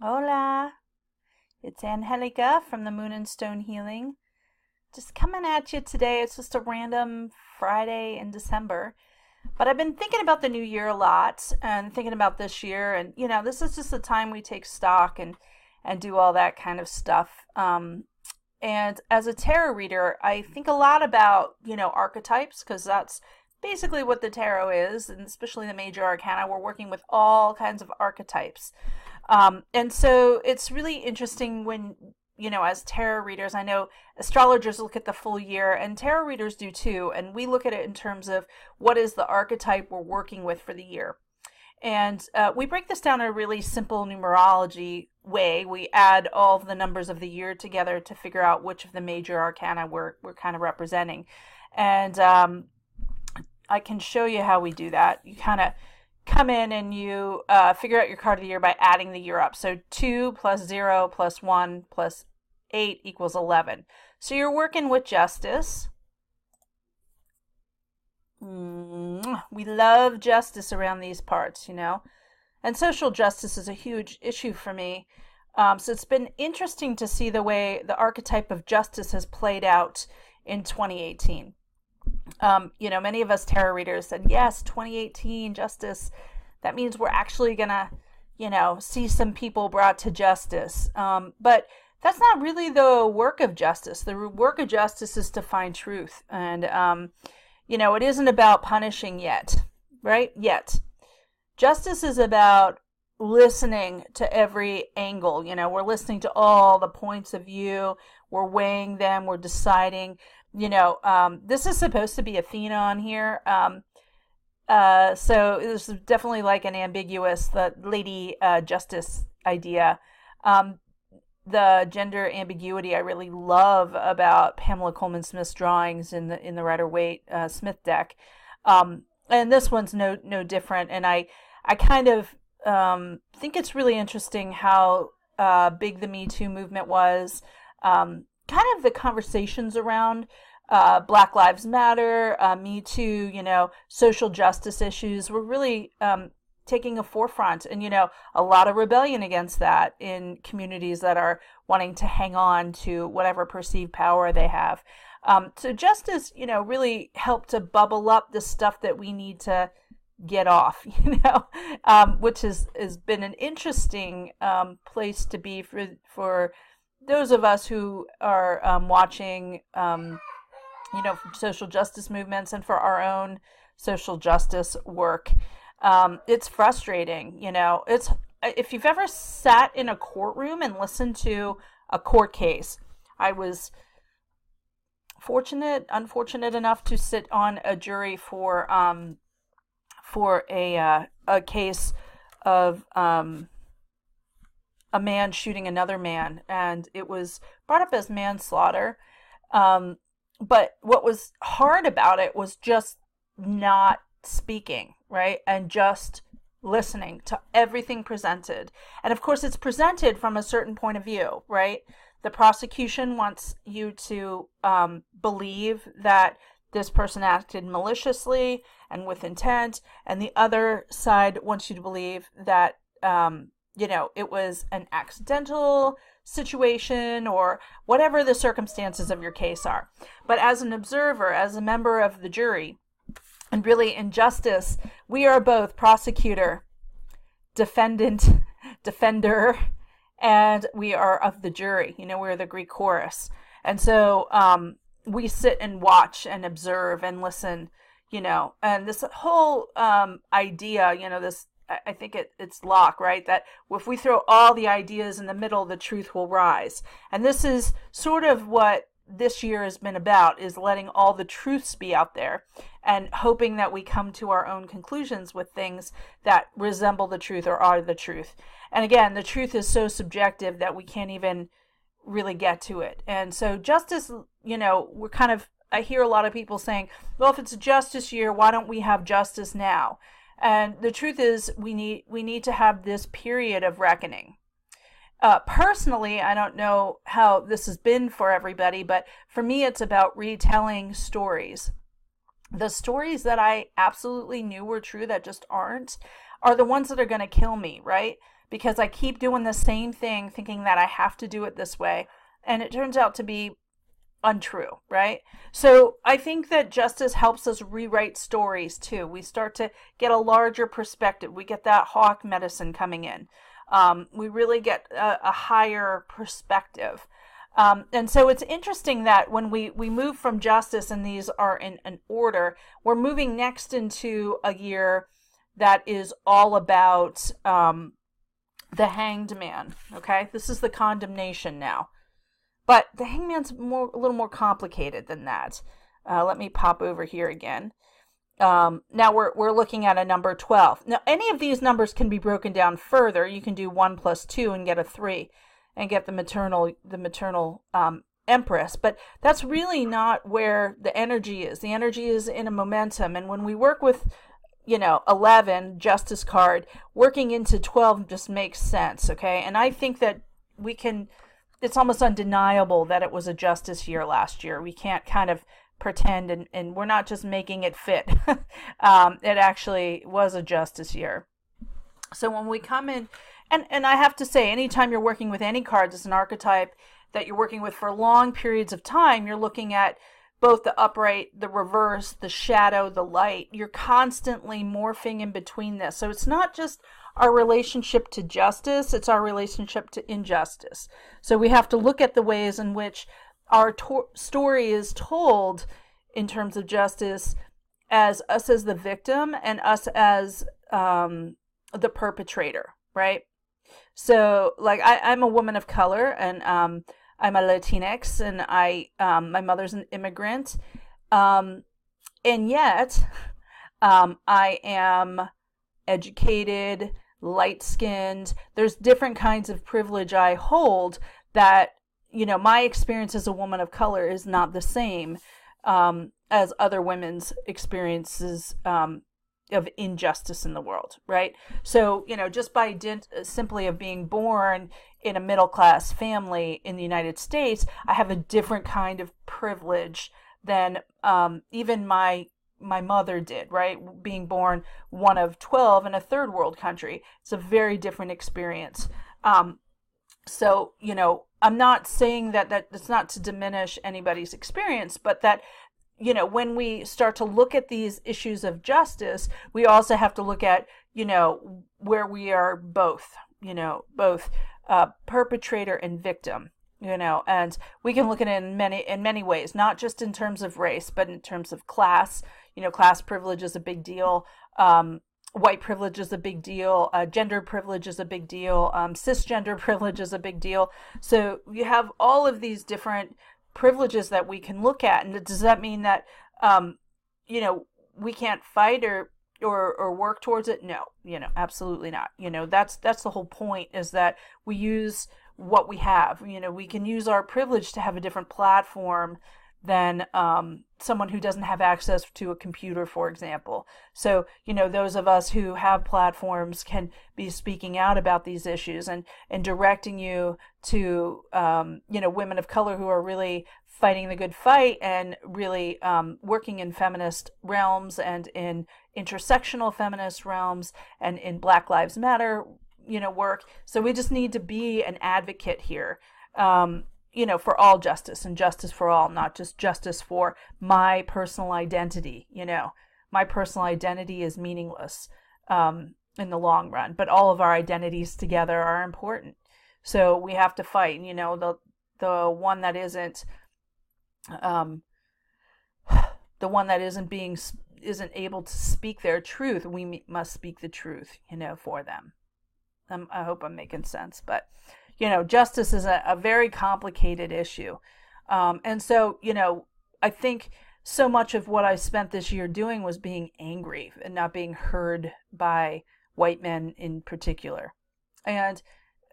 Hola, it's Angelica from the Moon and Stone Healing. Just coming at you today. It's just a random Friday in December. But I've been thinking about the new year a lot and thinking about this year. And, this is just the time we take stock and do all that kind of stuff. And as a tarot reader, I think a lot about, archetypes because that's basically what the tarot is, and especially the major arcana. We're working with all kinds of archetypes. And so it's really interesting when, as tarot readers, I know astrologers look at the full year and tarot readers do too. And we look at it in terms of what is the archetype we're working with for the year. And we break this down in a really simple numerology way. We add all of the numbers of the year together to figure out which of the major arcana we're kind of representing. And I can show you how we do that. You kind of come in and you figure out your card of the year by adding the year up. So 2 plus 0 plus 1 plus 8 equals 11. So you're working with justice. We love justice around these parts, And social justice is a huge issue for me. So it's been interesting to see the way the archetype of justice has played out in 2018. Many of us tarot readers said, yes, 2018 justice. That means we're actually going to, see some people brought to justice. But that's not really the work of justice. The work of justice is to find truth. And, it isn't about punishing yet, right? Yet. Justice is about listening to every angle. We're listening to all the points of view. We're weighing them. We're deciding. This is supposed to be Athena on here. So this is definitely like an ambiguous, the lady justice idea. The gender ambiguity I really love about Pamela Coleman Smith's drawings in the Rider-Waite Smith deck. And this one's no different. And I kind of think it's really interesting how big the Me Too movement was. Kind of the conversations around Black Lives Matter, Me Too, social justice issues were really taking a forefront, and a lot of rebellion against that in communities that are wanting to hang on to whatever perceived power they have. So justice, really helped to bubble up the stuff that we need to get off, which has been an interesting place to be for those of us who are watching, social justice movements and for our own social justice work. It's frustrating, it's, if you've ever sat in a courtroom and listened to a court case. I was unfortunate enough to sit on a jury for a case of a man shooting another man, and it was brought up as manslaughter. But what was hard about it was just not speaking, right? And just listening to everything presented. And of course, it's presented from a certain point of view, right? The prosecution wants you to believe that this person acted maliciously and with intent, and the other side wants you to believe that it was an accidental situation or whatever the circumstances of your case are. But as an observer, as a member of the jury, and really in justice, we are both prosecutor, defendant, defender, and we are of the jury. We're the Greek chorus. And so we sit and watch and observe and listen, and this whole idea, this, I think it's Locke, right? That if we throw all the ideas in the middle, the truth will rise. And this is sort of what this year has been about, is letting all the truths be out there and hoping that we come to our own conclusions with things that resemble the truth or are the truth. And again, the truth is so subjective that we can't even really get to it. And so justice, we're kind of, I hear a lot of people saying, well, if it's a justice year, why don't we have justice now? And the truth is we need to have this period of reckoning. Personally, I don't know how this has been for everybody, but for me, it's about retelling stories. The stories that I absolutely knew were true that just aren't are the ones that are going to kill me, right? Because I keep doing the same thing, thinking that I have to do it this way. And it turns out to be untrue, right? So I think that justice helps us rewrite stories too. We start to get a larger perspective. We get that hawk medicine coming in. We really get a higher perspective. And so it's interesting that when we move from justice, and these are in an order, we're moving next into a year that is all about the hanged man. Okay, this is the condemnation now. But the hanged man's a little more complicated than that. Let me pop over here again. Now we're looking at a number 12. Now any of these numbers can be broken down further. You can do 1 plus 2 and get a 3, and get the maternal empress. But that's really not where the energy is. The energy is in a momentum. And when we work with 11 justice card, working into 12 just makes sense. Okay, and I think that we can. It's almost undeniable that it was a justice year last year. We can't kind of pretend, and we're not just making it fit. It actually was a justice year. So when we come in, and I have to say, anytime you're working with any cards, it's an archetype that you're working with for long periods of time, you're looking at both the upright, the reverse, the shadow, the light. You're constantly morphing in between this. So it's not just our relationship to justice, it's our relationship to injustice. So we have to look at the ways in which our story is told in terms of justice, as us as the victim and us as the perpetrator, right? So like I'm a woman of color, and I'm a Latinx, and my mother's an immigrant, and yet I am educated, light-skinned. There's different kinds of privilege I hold that, my experience as a woman of color is not the same as other women's experiences of injustice in the world, right? So, just by dint simply of being born in a middle-class family in the United States, I have a different kind of privilege than even my mother did, right? Being born one of 12 in a third world country. It's a very different experience. So, I'm not saying that it's not to diminish anybody's experience, but that, when we start to look at these issues of justice, we also have to look at, where we are both perpetrator and victim. And we can look at it in many ways, not just in terms of race, but in terms of class. Class privilege is a big deal. White privilege is a big deal. Gender privilege is a big deal. Cisgender privilege is a big deal. So you have all of these different privileges that we can look at. And does that mean that, we can't fight or work towards it? No, absolutely not. That's the whole point, is that we use what we have. We can use our privilege to have a different platform than someone who doesn't have access to a computer, for example. So, those of us who have platforms can be speaking out about these issues and directing you to, women of color who are really fighting the good fight and really working in feminist realms and in intersectional feminist realms and in Black Lives Matter, work. So we just need to be an advocate here. For all justice, and justice for all, not just justice for my personal identity. My personal identity is meaningless in the long run, but all of our identities together are important. So we have to fight. The one that isn't, isn't able to speak their truth. We must speak the truth, for them. I hope I'm making sense, but. Justice is a very complicated issue. And so, I think so much of what I spent this year doing was being angry and not being heard by white men in particular. And,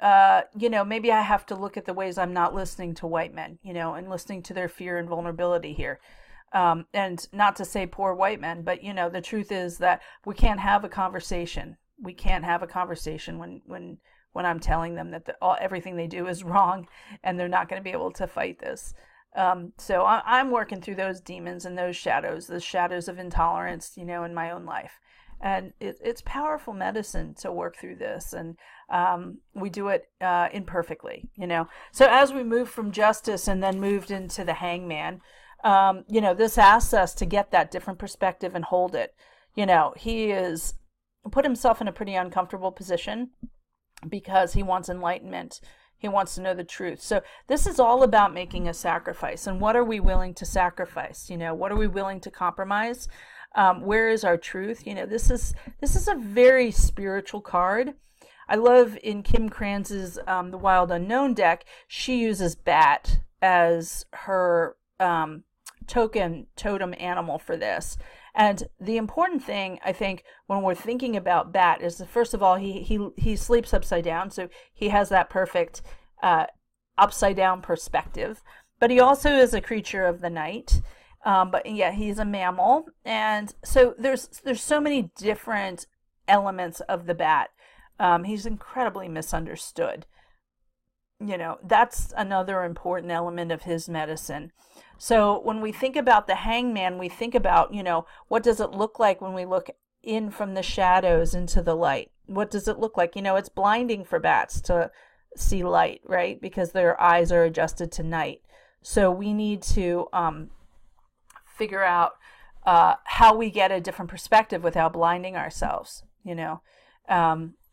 maybe I have to look at the ways I'm not listening to white men, and listening to their fear and vulnerability here. And not to say poor white men, but, the truth is that we can't have a conversation. We can't have a conversation when I'm telling them that everything they do is wrong and they're not going to be able to fight this. So I'm working through those demons and those shadows of intolerance, in my own life. And it's powerful medicine to work through this. And we do it imperfectly, So as we move from justice and then moved into the hangman, this asks us to get that different perspective and hold it. He is put himself in a pretty uncomfortable position because he wants enlightenment. He wants to know the truth. So this is all about making a sacrifice. And what are we willing to sacrifice? What are we willing to compromise? Where is our truth? This is a very spiritual card. I love in Kim Kranz's The Wild Unknown deck, she uses bat as her totem animal for this. And the important thing, I think, when we're thinking about bat is that, first of all, he sleeps upside down, so he has that perfect upside down perspective. But he also is a creature of the night. But yeah, he's a mammal, and so there's so many different elements of the bat. He's incredibly misunderstood. That's another important element of his medicine. So when we think about the hangman, we think about, what does it look like when we look in from the shadows into the light? What does it look like? It's blinding for bats to see light, right? Because their eyes are adjusted to night. So we need to figure out how we get a different perspective without blinding ourselves,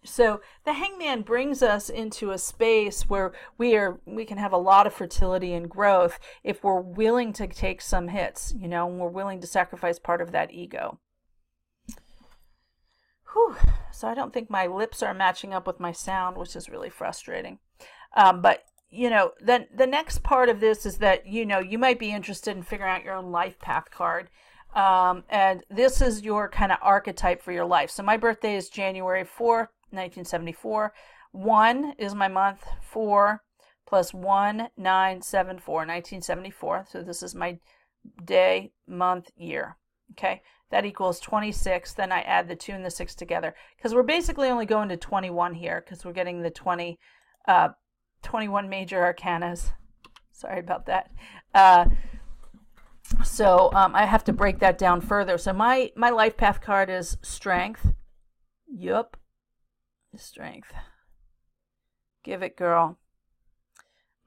So the hangman brings us into a space where we can have a lot of fertility and growth if we're willing to take some hits, and we're willing to sacrifice part of that ego. Whew. So I don't think my lips are matching up with my sound, which is really frustrating. But then the next part of this is that, you might be interested in figuring out your own life path card. And this is your kind of archetype for your life. So my birthday is January 4th, 1974. 1 is my month. 4 plus 1, 9, 7, 4, 1974. So this is my day, month, year. Okay. That equals 26. Then I add the 2 and the 6 together, because we're basically only going to 21 here, because we're getting the 21 major arcanas. Sorry about that. So I have to break that down further. So my life path card is strength. Yup. Strength. Give it, girl.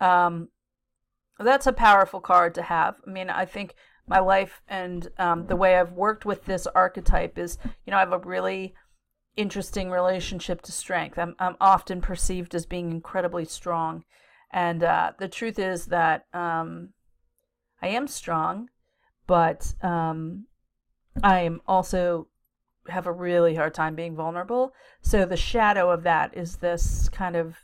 That's a powerful card to have. I mean, I think my life and the way I've worked with this archetype is, I have a really interesting relationship to strength. I'm often perceived as being incredibly strong. And the truth is that I am strong, but I am also have a really hard time being vulnerable. So the shadow of that is this kind of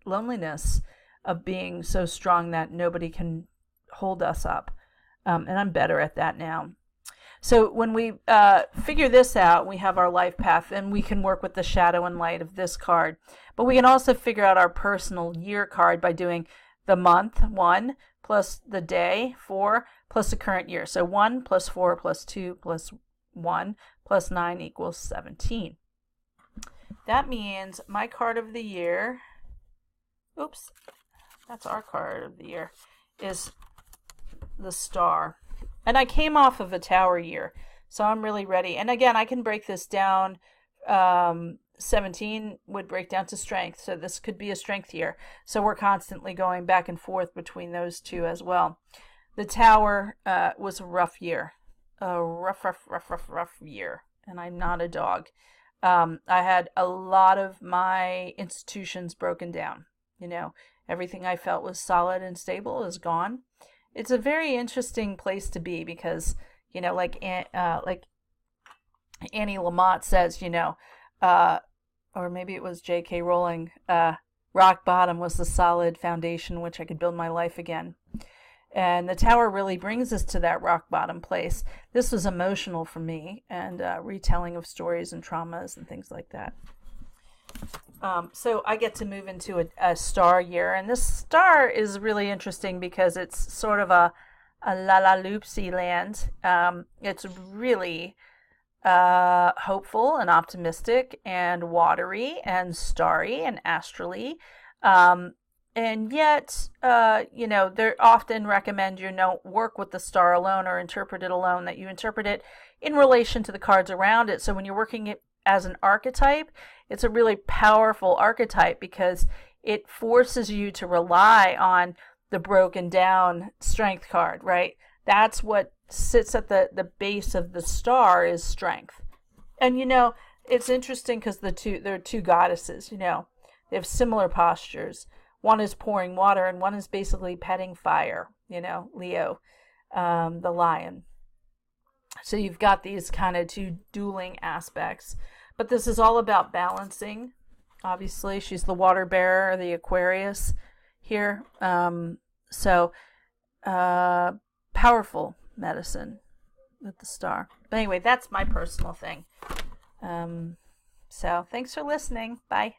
loneliness of being so strong that nobody can hold us up. And I'm better at that now. So when we figure this out, we have our life path, and we can work with the shadow and light of this card. But we can also figure out our personal year card by doing the month, 1, plus the day, 4, plus the current year. So 1 plus 4 plus 2 plus 1 plus 9 equals 17. That means my card of the year, oops, that's our card of the year, is the Star. And I came off of a Tower year, so I'm really ready. And again, I can break this down. 17 would break down to strength, so this could be a strength year. So we're constantly going back and forth between those two as well. The Tower was a rough year. A rough year. And I'm not a dog. I had a lot of my institutions broken down. Everything I felt was solid and stable is gone. It's a very interesting place to be because, like Annie Lamott says, or maybe it was J.K. Rowling, rock bottom was the solid foundation which I could build my life again. And the Tower really brings us to that rock bottom place. This was emotional for me, and retelling of stories and traumas and things like that. So I get to move into a star year, and this star is really interesting because it's sort of a la-la-loopsy land. It's really hopeful and optimistic and watery and starry and astrally. And yet, they often recommend you don't work with the star alone or interpret it alone, that you interpret it in relation to the cards around it. So when you're working it as an archetype, it's a really powerful archetype because it forces you to rely on the broken down strength card, right? That's what sits at the base of the star is strength. And it's interesting because there are two goddesses, they have similar postures. One is pouring water and one is basically petting fire, Leo, the lion. So you've got these kind of two dueling aspects. But this is all about balancing. Obviously, she's the water bearer, the Aquarius here. Powerful medicine with the star. But anyway, that's my personal thing. So thanks for listening. Bye.